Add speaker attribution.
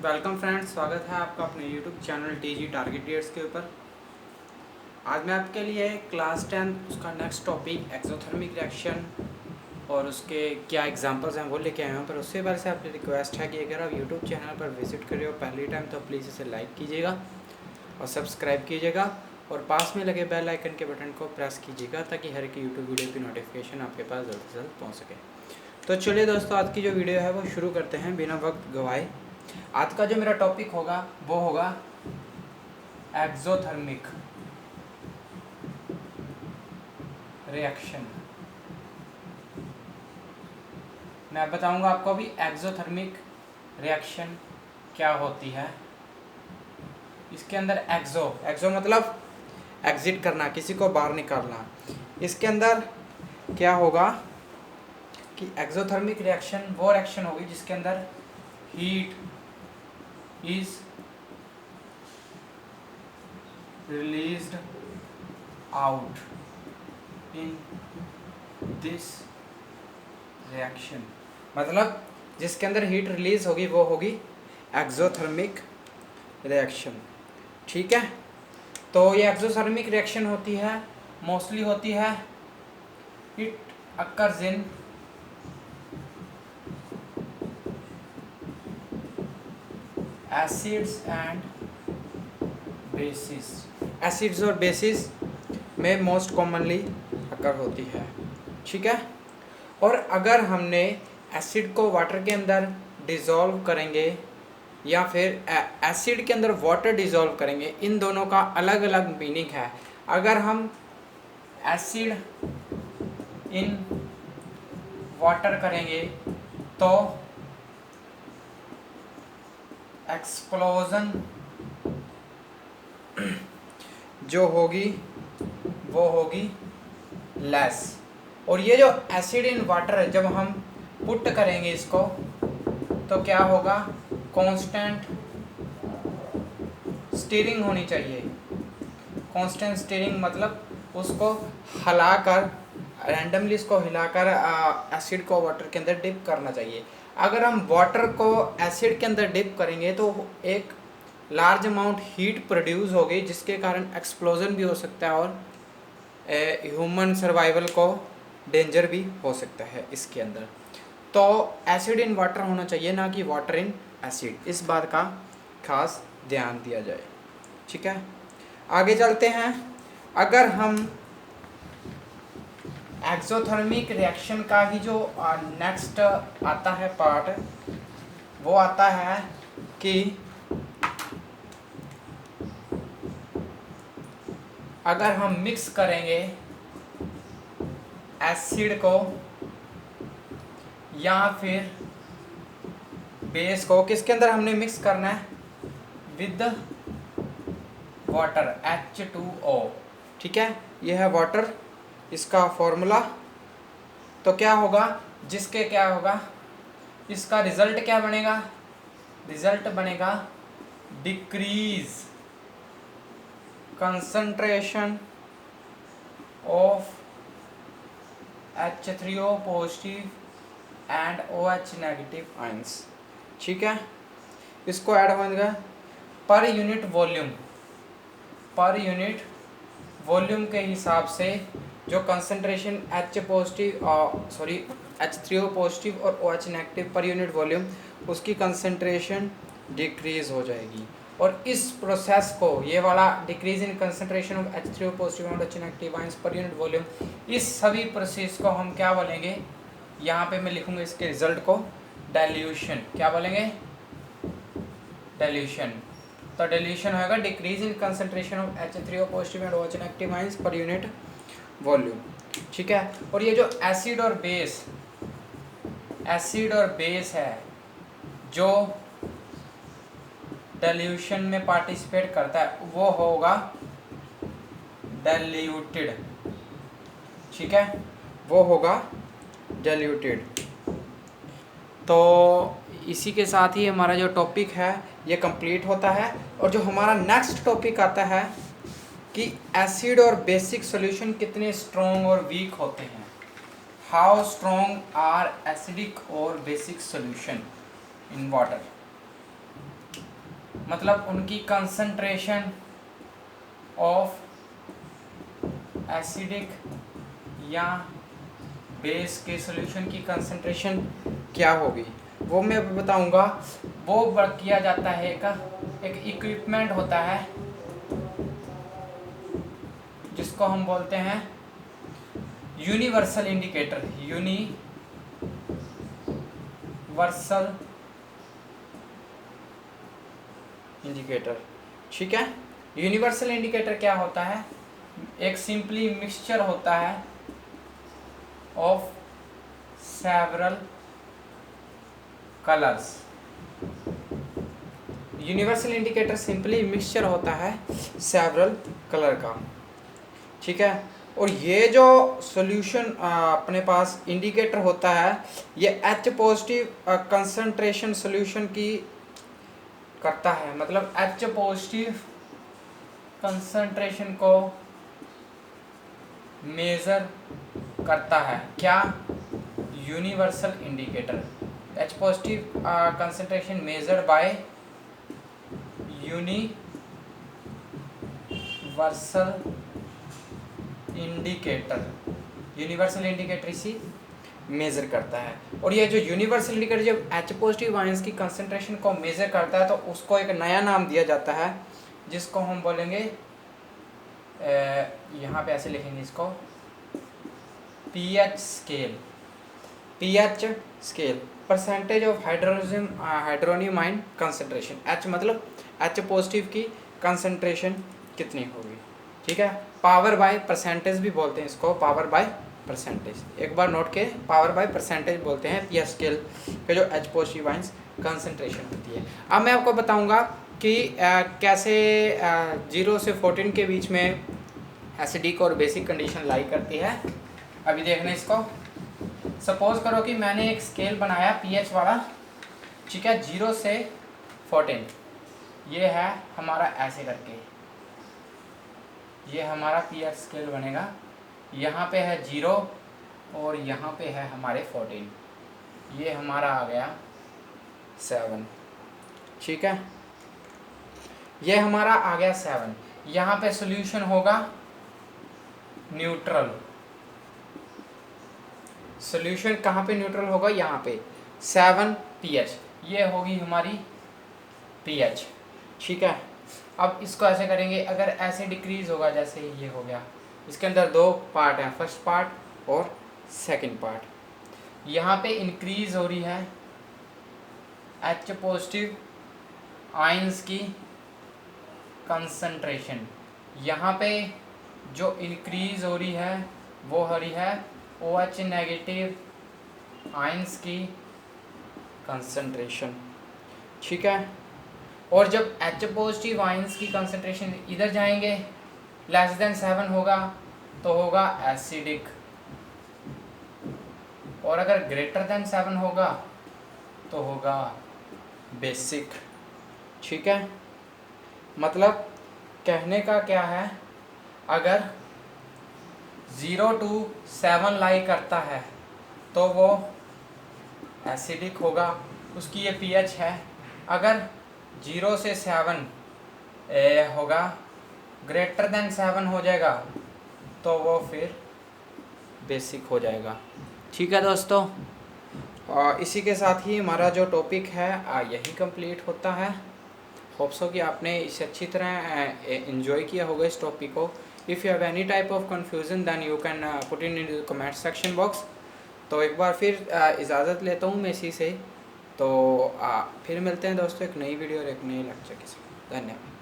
Speaker 1: Welcome friends, स्वागत है आपका अपने YouTube channel TG target dates के ऊपर। आज मैं आपके लिए क्लास 10 उसका नेक्स्ट टॉपिक एक्सोथर्मिक रिएक्शन और उसके क्या एग्जांपल्स हैं वो लेके आए हैं। पर उससे पहले से आपकी रिक्वेस्ट है कि अगर आप यूट्यूब चैनल पर विजिट कर रहे हो पहली टाइम तो प्लीज़ इसे लाइक कीजिएगा और सब्सक्राइब कीजिएगा और पास में लगे बेल आइकन के बटन को प्रेस कीजिएगा ताकि हर एक यूट्यूब वीडियो की नोटिफिकेशन आपके पास जल्द से जल्द पहुँच सके। तो चलिए दोस्तों, आज की जो वीडियो है वो शुरू करते हैं बिना वक्त गवाए। आज का जो मेरा टॉपिक होगा वो होगा एक्सोथर्मिक रिएक्शन। मैं बताऊंगा आपको अभी एक्सोथर्मिक रिएक्शन क्या होती है। इसके अंदर एक्सो मतलब एग्जिट करना, किसी को बाहर निकालना। इसके अंदर क्या होगा कि एक्सोथर्मिक रिएक्शन वो रिएक्शन होगी जिसके अंदर heat is released out in this reaction। मतलब जिसके अंदर हीट रिलीज होगी वो होगी एक्सोथर्मिक रिएक्शन। ठीक है, तो ये एक्सोथर्मिक रिएक्शन होती है, मोस्टली होती है, it occurs in acids and bases. Acids और बेसिस में मोस्ट कॉमनली अकर होती है। ठीक है, और अगर हमने एसिड को वाटर के अंदर डिज़ोल्व करेंगे या फिर एसिड के अंदर वाटर डिज़ोल्व करेंगे, इन दोनों का अलग अलग मीनिंग है। अगर हम एसिड इन वाटर करेंगे तो एक्सप्लोजन जो होगी वो होगी लेस। और ये जो एसिड इन वाटर है, जब हम पुट करेंगे इसको तो क्या होगा, कांस्टेंट स्टीयरिंग होनी चाहिए। कांस्टेंट स्टीयरिंग मतलब उसको हिलाकर, रैंडमली इसको हिलाकर एसिड को वाटर के अंदर डिप करना चाहिए। अगर हम वाटर को एसिड के अंदर डिप करेंगे तो एक लार्ज अमाउंट हीट प्रोड्यूस होगी जिसके कारण एक्सप्लोजन भी हो सकता है और ह्यूमन सर्वाइवल को डेंजर भी हो सकता है इसके अंदर। तो एसिड इन वाटर होना चाहिए, ना कि वाटर इन एसिड। इस बात का खास ध्यान दिया जाए। ठीक है, आगे चलते हैं। अगर हम एक्सोथर्मिक रिएक्शन का ही जो नेक्स्ट आता है पार्ट, वो आता है कि अगर हम मिक्स करेंगे एसिड को या फिर बेस को, किसके अंदर हमने मिक्स करना है, विद वाटर H2O। ठीक है, यह है वाटर, इसका फॉर्मूला। तो क्या होगा, जिसके क्या होगा, इसका रिजल्ट क्या बनेगा, रिजल्ट बनेगा decrease concentration of H3O positive and OH negative ions. ठीक है, इसको ऐड होगा per unit volume. Per unit volume के हिसाब से जो कंसंट्रेशन H3O पॉजिटिव और OH negative per unit volume, उसकी कंसंट्रेशन डिक्रीज हो जाएगी। और इस प्रोसेस को, ये वाला decrease in concentration of H3O positive और OH negative ions per unit volume, इस सभी प्रोसेस को हम क्या बोलेंगे, यहाँ पे मैं लिखूंगा इसके रिजल्ट को डाइल्यूशन। क्या बोलेंगे, डाइल्यूशन। तो डाइल्यूशन होगा decrease in concentration of H3O positive and OH negative ions per unit volume. ठीक है, और ये जो एसिड और बेस है जो डाइल्यूशन में पार्टिसिपेट करता है वो होगा डाइल्यूटेड। ठीक है, वो होगा डाइल्यूटेड। तो इसी के साथ ही हमारा जो टॉपिक है ये कंप्लीट होता है। और जो हमारा नेक्स्ट टॉपिक आता है कि एसिड और बेसिक सॉल्यूशन कितने स्ट्रॉन्ग और वीक होते हैं। हाउ स्ट्रॉन्ग आर एसिडिक और बेसिक सॉल्यूशन इन वाटर। मतलब उनकी कंसंट्रेशन ऑफ एसिडिक या बेस के सॉल्यूशन की कंसंट्रेशन क्या होगी वो मैं बताऊंगा। वो किया जाता है एक इक्विपमेंट होता है जिसको हम बोलते हैं यूनिवर्सल इंडिकेटर। यूनिवर्सल इंडिकेटर, ठीक है। यूनिवर्सल इंडिकेटर क्या होता है? एक सिंपली मिक्सचर होता है of several colours. Universal indicator simply mixture होता है सेवरल कलर का, ठीक है। और ये जो सॉल्यूशन अपने पास इंडिकेटर होता है ये H पॉजिटिव कंसंट्रेशन सॉल्यूशन की करता है, मतलब H पॉजिटिव कंसंट्रेशन को मेजर करता है। क्या? Universal indicator. H positive concentration measured by universal indicator इसी मेजर करता है। और ये जो यूनिवर्सल इंडिकेटर जब H पॉजिटिव आयंस की कंसंट्रेशन को मेजर करता है तो उसको एक नया नाम दिया जाता है जिसको हम बोलेंगे, यहाँ पे ऐसे लिखेंगे इसको, pH scale, percentage of hydronium ion concentration. H मतलब H पॉजिटिव की कंसंट्रेशन कितनी होगी, ठीक है। पावर बाय परसेंटेज भी बोलते हैं इसको, पावर बाय परसेंटेज, एक बार नोट के, पावर बाय परसेंटेज बोलते हैं पीएच स्केल पे जो H पॉजिटिव आयंस कंसंट्रेशन होती है। अब मैं आपको बताऊंगा कि कैसे 0 से 14 के बीच में एसिडिक और बेसिक कंडीशन लाई करती है। अभी देखना इसको। सपोज करो कि मैंने एक स्केल बनाया पीएच वाला, ठीक है, 0 से 14, ये है हमारा ऐसे करके, ये हमारा पीएच स्केल बनेगा। यहाँ पे है 0 और यहाँ पे है हमारे 14, ये हमारा आ गया 7, ठीक है, ये हमारा आ गया 7। यहाँ पे सॉल्यूशन होगा न्यूट्रल। सॉल्यूशन कहाँ पे न्यूट्रल होगा? यहाँ पे 7 pH, ये होगी हमारी pH, ठीक है। अब इसको ऐसे करेंगे, अगर ऐसे डिक्रीज होगा जैसे ये हो गया, इसके अंदर 2 पार्ट हैं, फर्स्ट पार्ट और सेकंड पार्ट। यहाँ पे इंक्रीज हो रही है H पॉजिटिव आयंस की कंसंट्रेशन, यहाँ पे जो इंक्रीज हो रही है वो हो रही है OH नेगेटिव आयंस की कंसंट्रेशन, ठीक है। और जब H पॉजिटिव आयंस की कंसंट्रेशन इधर जाएंगे, लेस देन 7 होगा तो होगा एसिडिक, और अगर ग्रेटर देन 7 होगा तो होगा बेसिक, ठीक है। मतलब कहने का क्या है, अगर 0 to 7 लाई करता है तो वो एसिडिक होगा, उसकी ये pH है। अगर 0 से 7 होगा, ग्रेटर देन 7 हो जाएगा तो वो फिर बेसिक हो जाएगा, ठीक है दोस्तों। और इसी के साथ ही हमारा जो टॉपिक है यही कंप्लीट होता है। होप्सो कि आपने इसे अच्छी तरह एंजॉय किया होगा इस टॉपिक को। If you have any type of confusion then you can put in comment section box. तो एक बार फिर इजाज़त लेता हूँ मैं इसी से। तो फिर मिलते हैं दोस्तों एक नई वीडियो और एक नई लेक्चर के साथ। धन्यवाद।